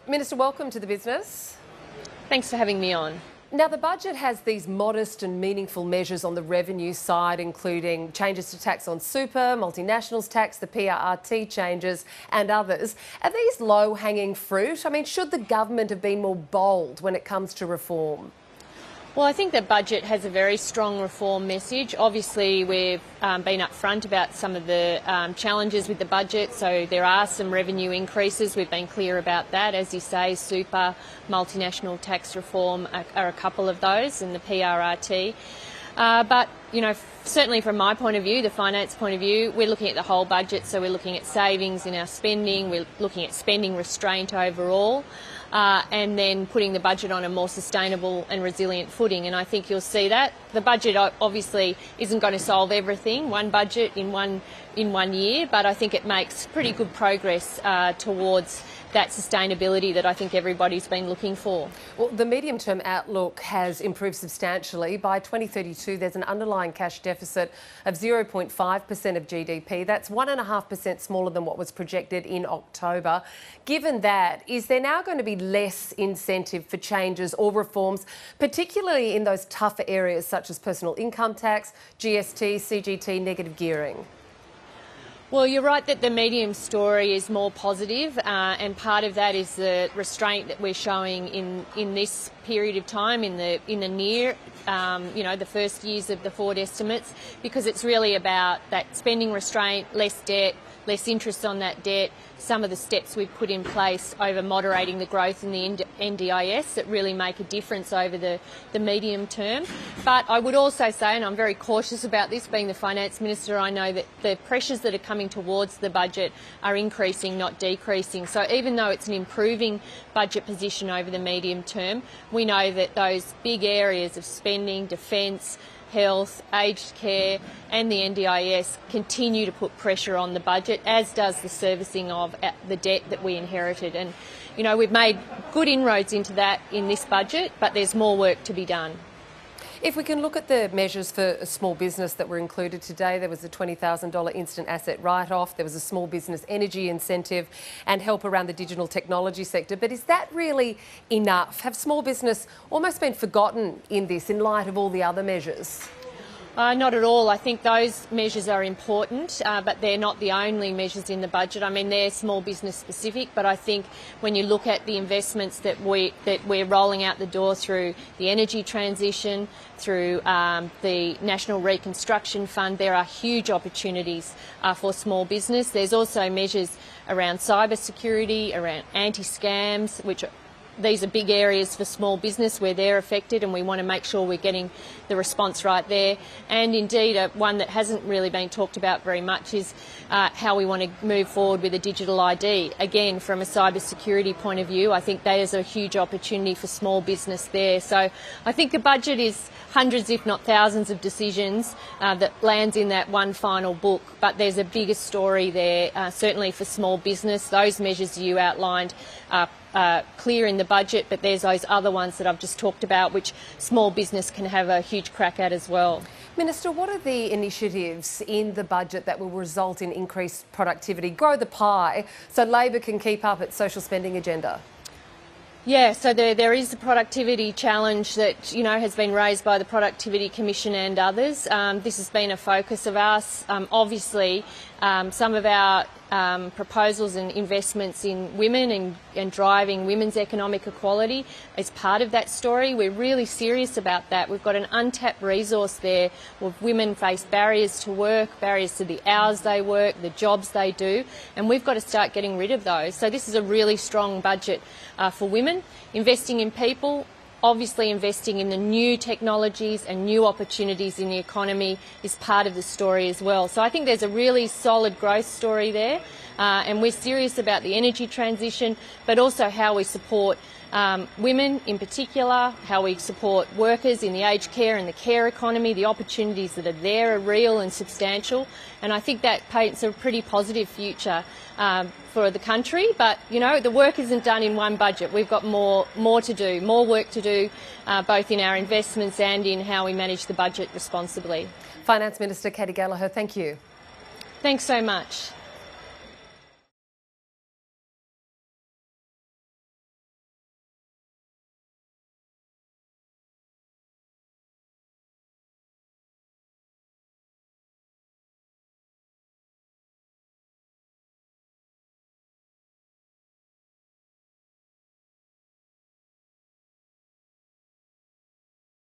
Minister, welcome to the business. Thanks for having me on. Now, the budget has these modest and meaningful measures on the revenue side, including changes to tax on super, multinationals tax, the PRRT changes and others. Are these low-hanging fruit? I mean, should the government have been more bold when it comes to reform? Well, I think the budget has a very strong reform message. Obviously, we've been upfront about some of the challenges with the budget, so there are some revenue increases. We've been clear about that. As you say, super, multinational tax reform are a couple of those, and the PRRT. But, you know, certainly from my point of view, the finance point of view, we're looking at the whole budget, so we're looking at savings in our spending, we're looking at spending restraint overall, and then putting the budget on a more sustainable and resilient footing. And I think you'll see that. The budget obviously isn't going to solve everything, one budget in one year, but I think it makes pretty good progress towards that sustainability that I think everybody's been looking for. Well, the medium-term outlook has improved substantially. By 2032, there's an underlying cash deficit of 0.5% of GDP. That's 1.5% smaller than what was projected in October. Given that, is there now going to be less incentive for changes or reforms, particularly in those tougher areas such as personal income tax, GST, CGT, negative gearing? Well, you're right that the medium story is more positive, and part of that is the restraint that we're showing in this period of time, in the near, the first years of the forward estimates, because it's really about that spending restraint, less debt, less interest on that debt, some of the steps we've put in place over moderating the growth in the NDIS that really make a difference over the medium term. But I would also say, and I'm very cautious about this, being the Finance Minister, I know that the pressures that are coming towards the budget are increasing, not decreasing. So even though it's an improving budget position over the medium term, we know that those big areas of spending, defence, health, aged care and the NDIS continue to put pressure on the budget, as does the servicing of the debt that we inherited. And, you know, we've made good inroads into that in this budget, but there's more work to be done. If we can look at the measures for a small business that were included today, there was a $20,000 instant asset write-off, there was a small business energy incentive and help around the digital technology sector. But is that really enough? Have small business almost been forgotten in this in light of all the other measures? Not at all. I think those measures are important, but they're not the only measures in the budget. I mean, they're small business specific, but I think when you look at the investments that we're rolling out the door through the energy transition, through the National Reconstruction Fund, there are huge opportunities for small business. There's also measures around cyber security, around anti-scams, which these are big areas for small business where they're affected, and we want to make sure we're getting the response right there. And indeed, one that hasn't really been talked about very much is how we want to move forward with a digital ID. Again, from a cyber security point of view, I think there's a huge opportunity for small business there. So I think the budget is hundreds, if not thousands, of decisions that lands in that one final book. But there's a bigger story there, certainly for small business. Those measures you outlined are clear in the budget, but there's those other ones that I've just talked about, which small business can have a huge crack at as well. Minister, what are the initiatives in the budget that will result in increased productivity, grow the pie, so Labor can keep up its social spending agenda? Yeah, so there is a productivity challenge that, you know, has been raised by the Productivity Commission and others. This has been a focus of ours. Obviously, some of our proposals and investments in women and driving women's economic equality is part of that story. We're really serious about that. We've got an untapped resource there where women face barriers to work, barriers to the hours they work, the jobs they do, and we've got to start getting rid of those. So this is a really strong budget for women, investing in people. Obviously, investing in the new technologies and new opportunities in the economy is part of the story as well. So I think there's a really solid growth story there, and we're serious about the energy transition, but also how we support women in particular, how we support workers in the aged care and the care economy. The opportunities that are there are real and substantial, and I think that paints a pretty positive future for the country. But, you know, the work isn't done in one budget. We've got more to do, more work to do, both in our investments and in how we manage the budget responsibly. Finance Minister Katy Gallagher, thank you. Thanks so much.